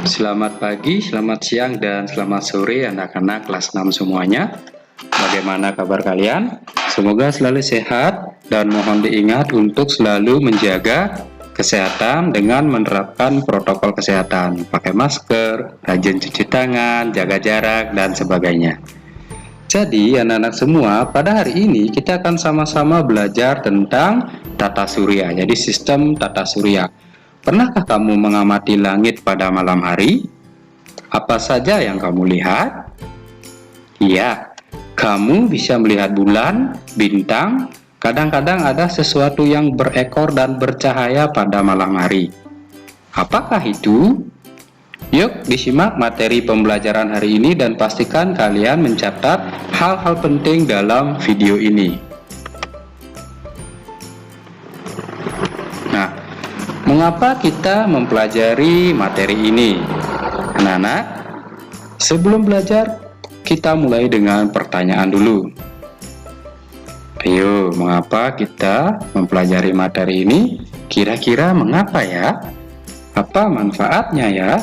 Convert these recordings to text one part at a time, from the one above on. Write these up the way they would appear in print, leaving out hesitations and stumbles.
Selamat pagi, selamat siang, dan selamat sore anak-anak kelas 6 semuanya. Bagaimana kabar kalian? Semoga selalu sehat dan mohon diingat untuk selalu menjaga kesehatan dengan menerapkan protokol kesehatan. Pakai masker, rajin cuci tangan, jaga jarak, dan sebagainya. Jadi anak-anak semua, pada hari ini kita akan sama-sama belajar tentang tata surya, jadi sistem tata surya. Pernahkah kamu mengamati langit pada malam hari? Apa saja yang kamu lihat? Iya, kamu bisa melihat bulan, bintang, kadang-kadang ada sesuatu yang berekor dan bercahaya pada malam hari. Apakah itu? Yuk disimak materi pembelajaran hari ini dan pastikan kalian mencatat hal-hal penting dalam video ini. Nah, mengapa kita mempelajari materi ini? Anak-anak, sebelum belajar, kita mulai dengan pertanyaan dulu. Ayo, mengapa kita mempelajari materi ini? Kira-kira mengapa ya? Apa manfaatnya ya?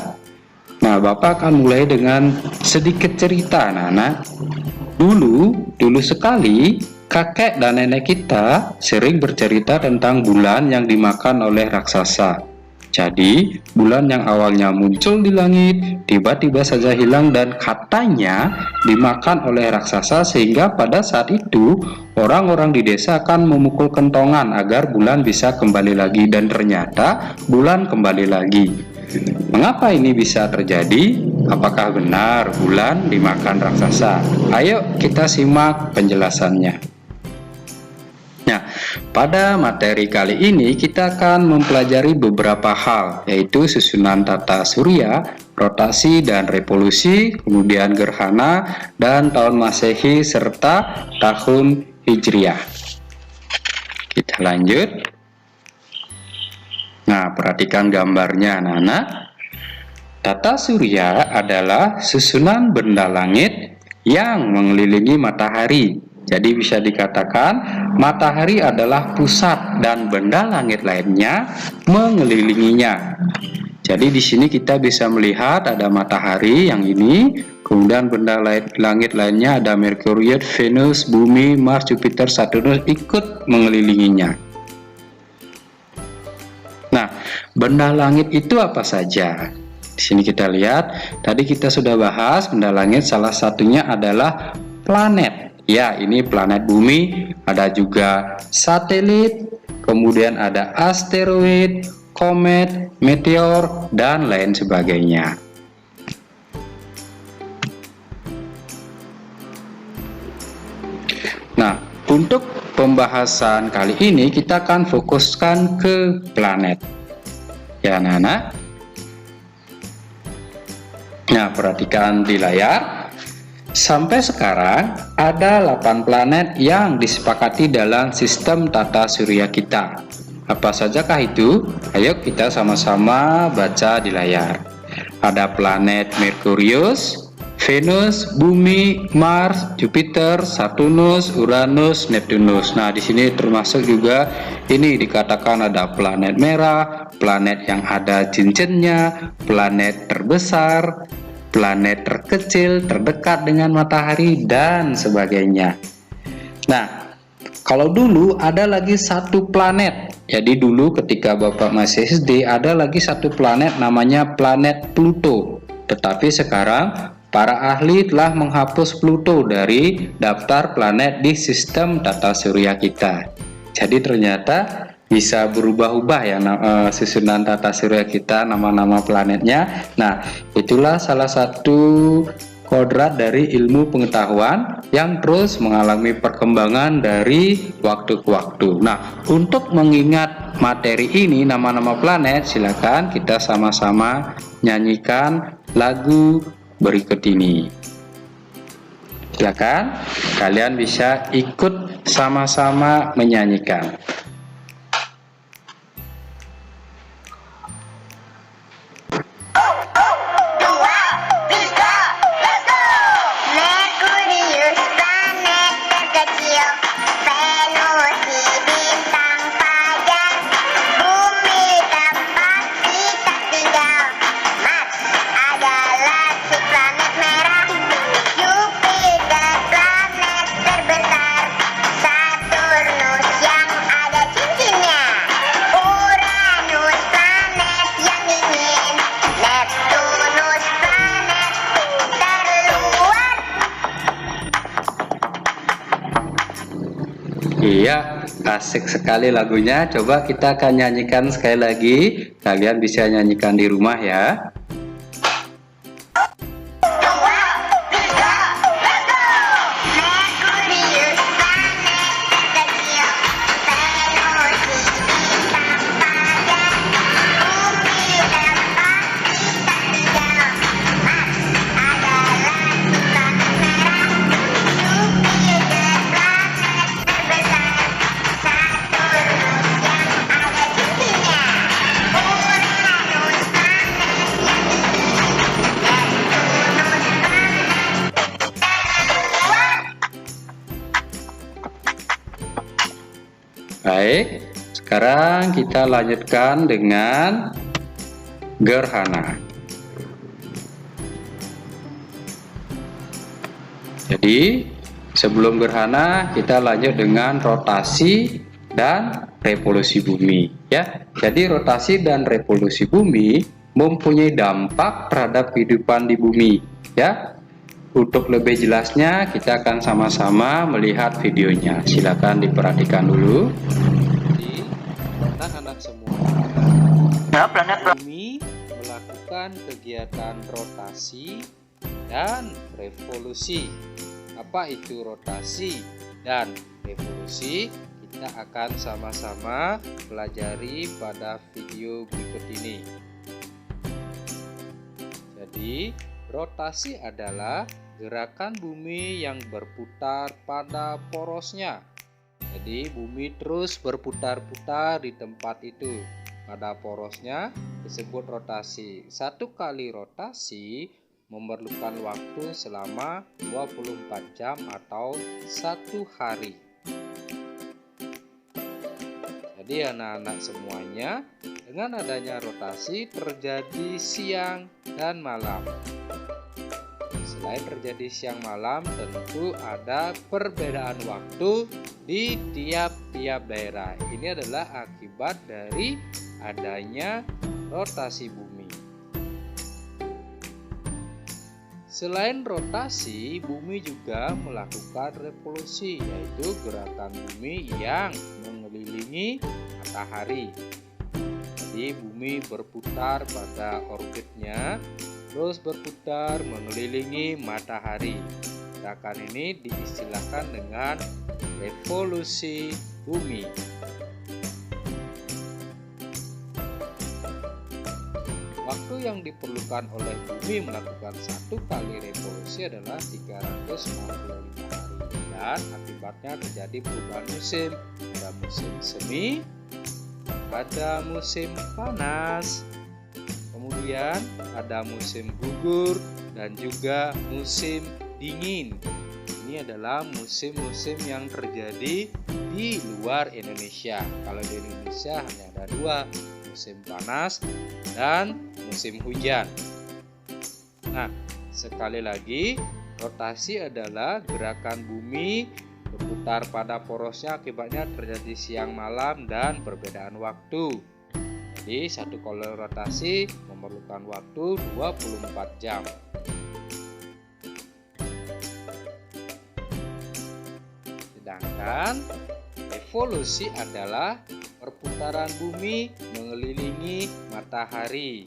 Nah, Bapak akan mulai dengan sedikit cerita, anak-anak. Dulu sekali, kakek dan nenek kita sering bercerita tentang bulan yang dimakan oleh raksasa. Jadi, bulan yang awalnya muncul di langit, tiba-tiba saja hilang dan katanya dimakan oleh raksasa, sehingga pada saat itu orang-orang di desa akan memukul kentongan agar bulan bisa kembali lagi, dan ternyata bulan kembali lagi. Mengapa ini bisa terjadi? Apakah benar bulan dimakan raksasa? Ayo kita simak penjelasannya. Nah, pada materi kali ini kita akan mempelajari beberapa hal, yaitu susunan tata surya, rotasi dan revolusi, kemudian gerhana, dan tahun Masehi serta tahun Hijriah. Kita lanjut. Nah, perhatikan gambarnya anak-anak. Tata surya adalah susunan benda langit yang mengelilingi matahari. Jadi bisa dikatakan matahari adalah pusat dan benda langit lainnya mengelilinginya. Jadi di sini kita bisa melihat ada matahari yang ini, kemudian benda langit lainnya ada Merkurius, Venus, Bumi, Mars, Jupiter, Saturnus ikut mengelilinginya. Nah, benda langit itu apa saja? Di sini kita lihat, tadi kita sudah bahas benda langit, salah satunya adalah planet. Ya, ini planet Bumi, ada juga satelit, kemudian ada asteroid, komet, meteor, dan lain sebagainya. Nah, untuk pembahasan kali ini kita akan fokuskan ke planet. Ya, anak-anak. Nah, perhatikan di layar. Sampai sekarang ada 8 planet yang disepakati dalam sistem tata surya kita. Apa sajakah itu? Ayo kita sama-sama baca di layar. Ada planet Merkurius, Venus, Bumi, Mars, Jupiter, Saturnus, Uranus, Neptunus. Nah, di sini termasuk juga ini dikatakan ada planet merah, planet yang ada cincinnya, planet terbesar, planet terkecil, terdekat dengan matahari, dan sebagainya. Nah, kalau dulu ada lagi satu planet. Jadi dulu ketika Bapak masih SD ada lagi satu planet namanya planet Pluto. Tetapi sekarang para ahli telah menghapus Pluto dari daftar planet di sistem tata surya kita. Jadi ternyata bisa berubah-ubah ya susunan tata surya kita, nama-nama planetnya. Nah, itulah salah satu kodrat dari ilmu pengetahuan yang terus mengalami perkembangan dari waktu ke waktu. Nah, untuk mengingat materi ini, nama-nama planet, silakan kita sama-sama nyanyikan lagu berikut ini. Silakan kalian bisa ikut sama-sama menyanyikan. Iya, asik sekali lagunya. Coba kita akan nyanyikan sekali lagi. Kalian bisa nyanyikan di rumah ya. Baik, sekarang kita lanjutkan dengan gerhana. Jadi, sebelum gerhana kita lanjut dengan rotasi dan revolusi bumi ya. Jadi rotasi dan revolusi bumi mempunyai dampak terhadap kehidupan di bumi ya. Untuk lebih jelasnya kita akan sama-sama melihat videonya. Silakan diperhatikan dulu. Jadi, anak-anak semua, planet bumi melakukan kegiatan rotasi dan revolusi. Apa itu rotasi dan revolusi? Kita akan sama-sama pelajari pada video berikut ini. Jadi, rotasi adalah gerakan bumi yang berputar pada porosnya. Jadi bumi terus berputar-putar di tempat itu. Pada porosnya disebut rotasi. Satu kali rotasi memerlukan waktu selama 24 jam atau 1 hari. Jadi anak-anak semuanya, dengan adanya rotasi terjadi siang dan malam. Selain terjadi siang malam, tentu ada perbedaan waktu di tiap-tiap daerah. Ini adalah akibat dari adanya rotasi bumi. Selain rotasi, bumi juga melakukan revolusi, yaitu gerakan bumi yang mengelilingi matahari. Jadi bumi berputar pada orbitnya, terus berputar mengelilingi matahari. Gerakan ini diistilahkan dengan revolusi bumi. Waktu yang diperlukan oleh bumi melakukan satu kali revolusi adalah 365 hari, dan akibatnya terjadi perubahan musim. Ada musim semi, ada musim panas, kemudian ada musim gugur dan juga musim dingin. Ini adalah musim-musim yang terjadi di luar Indonesia. Kalau di Indonesia hanya ada 2, musim panas dan musim hujan. Nah, sekali lagi, rotasi adalah gerakan bumi berputar pada porosnya, akibatnya terjadi siang malam dan perbedaan waktu. Jadi satu kali rotasi memerlukan waktu 24 jam. Sedangkan revolusi adalah perputaran bumi mengelilingi matahari.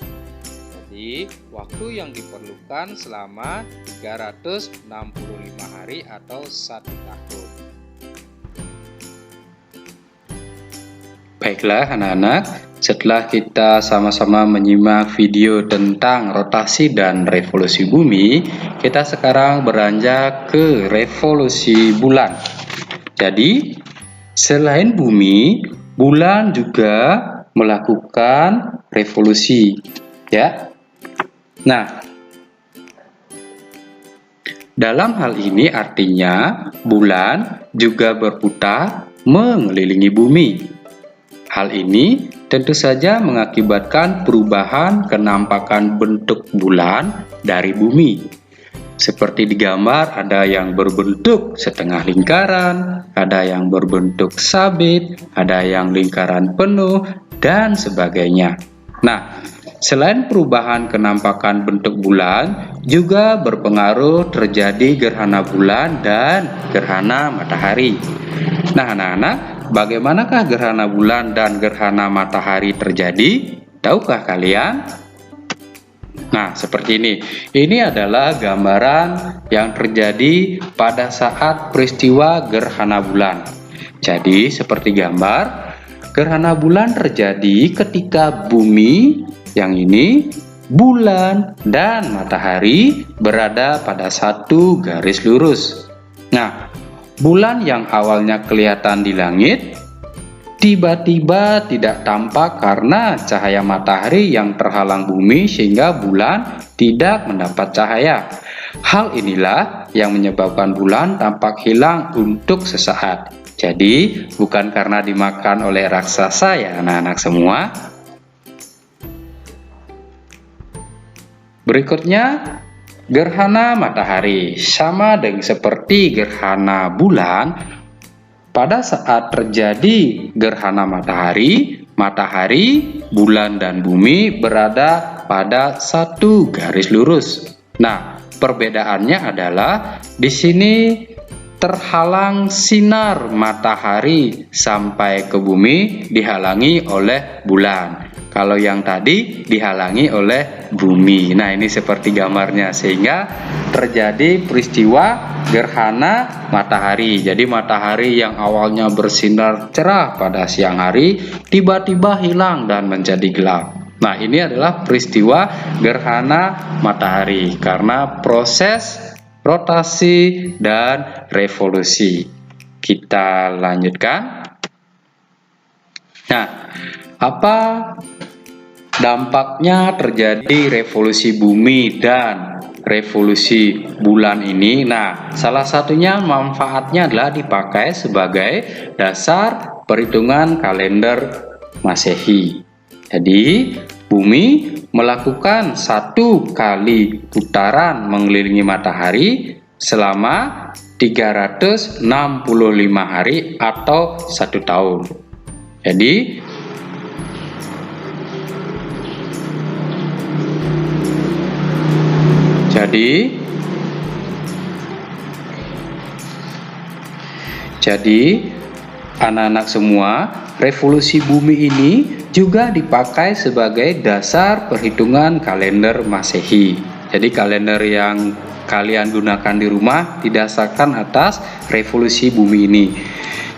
Jadi waktu yang diperlukan selama 365 hari atau 1 tahun. Baiklah anak-anak, setelah kita sama-sama menyimak video tentang rotasi dan revolusi bumi, kita sekarang beranjak ke revolusi bulan. Jadi, selain bumi, bulan juga melakukan revolusi, ya. Nah, dalam hal ini artinya bulan juga berputar mengelilingi bumi. Hal ini tentu saja mengakibatkan perubahan kenampakan bentuk bulan dari bumi. Seperti di gambar, ada yang berbentuk setengah lingkaran, ada yang berbentuk sabit, ada yang lingkaran penuh, dan sebagainya. Nah, Selain perubahan kenampakan bentuk bulan, juga berpengaruh terjadi gerhana bulan dan gerhana matahari. Nah, anak-anak, bagaimanakah gerhana bulan dan gerhana matahari terjadi? Tahukah kalian? Nah, seperti ini. Ini adalah gambaran yang terjadi pada saat peristiwa gerhana bulan. Jadi, seperti gambar, gerhana bulan terjadi ketika bumi, yang ini, bulan, dan matahari berada pada satu garis lurus. Nah, bulan yang awalnya kelihatan di langit, tiba-tiba tidak tampak karena cahaya matahari yang terhalang bumi sehingga bulan tidak mendapat cahaya. Hal inilah yang menyebabkan bulan tampak hilang untuk sesaat. Jadi, bukan karena dimakan oleh raksasa ya anak-anak semua. Berikutnya, gerhana matahari. Sama dengan seperti gerhana bulan, pada saat terjadi gerhana matahari, bulan, dan bumi berada pada satu garis lurus. Nah, perbedaannya adalah di sini terhalang sinar matahari sampai ke bumi dihalangi oleh bulan. Kalau yang tadi dihalangi oleh bumi. Nah, ini seperti gambarnya, sehingga terjadi peristiwa gerhana matahari. Jadi matahari yang awalnya bersinar cerah pada siang hari tiba-tiba hilang dan menjadi gelap. Nah, ini adalah peristiwa gerhana matahari karena proses rotasi dan revolusi. Kita lanjutkan. Nah, apa dampaknya terjadi revolusi bumi dan revolusi bulan ini? Nah, salah satunya manfaatnya adalah dipakai sebagai dasar perhitungan kalender Masehi. Jadi, bumi melakukan satu kali putaran mengelilingi matahari selama 365 hari atau 1 tahun. Jadi, anak-anak semua, revolusi bumi ini juga dipakai sebagai dasar perhitungan kalender Masehi. Jadi kalender yang kalian gunakan di rumah didasarkan atas revolusi bumi ini.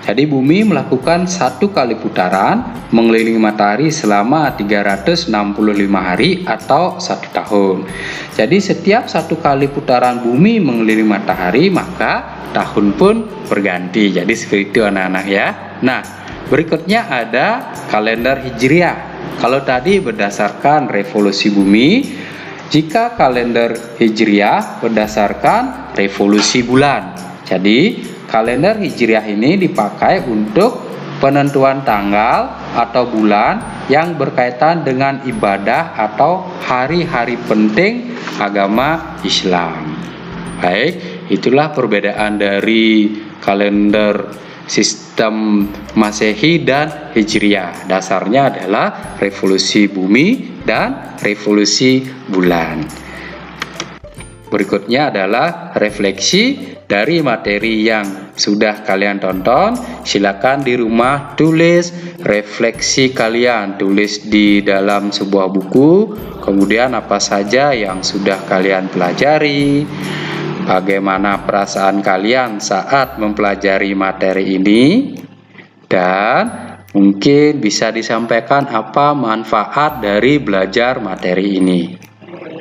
Jadi bumi melakukan satu kali putaran mengelilingi matahari selama 365 hari atau 1 tahun. Jadi setiap satu kali putaran bumi mengelilingi matahari, maka tahun pun berganti. Jadi seperti itu anak-anak ya. Nah, berikutnya ada kalender Hijriah. Kalau tadi berdasarkan revolusi bumi, jika kalender Hijriah berdasarkan revolusi bulan. Jadi kalender Hijriah ini dipakai untuk penentuan tanggal atau bulan yang berkaitan dengan ibadah atau hari-hari penting agama Islam. Baik, itulah perbedaan dari kalender sistem Masehi dan Hijriah. Dasarnya adalah revolusi bumi dan revolusi bulan. Berikutnya adalah refleksi dari materi yang sudah kalian tonton. Silakan di rumah tulis refleksi kalian, tulis di dalam sebuah buku. Kemudian apa saja yang sudah kalian pelajari, bagaimana perasaan kalian saat mempelajari materi ini, dan mungkin bisa disampaikan apa manfaat dari belajar materi ini.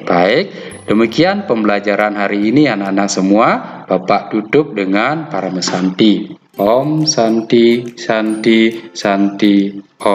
Baik, demikian pembelajaran hari ini anak-anak semua. Bapak tutup dengan Paramasanti. Om Santi Santi Santi Om.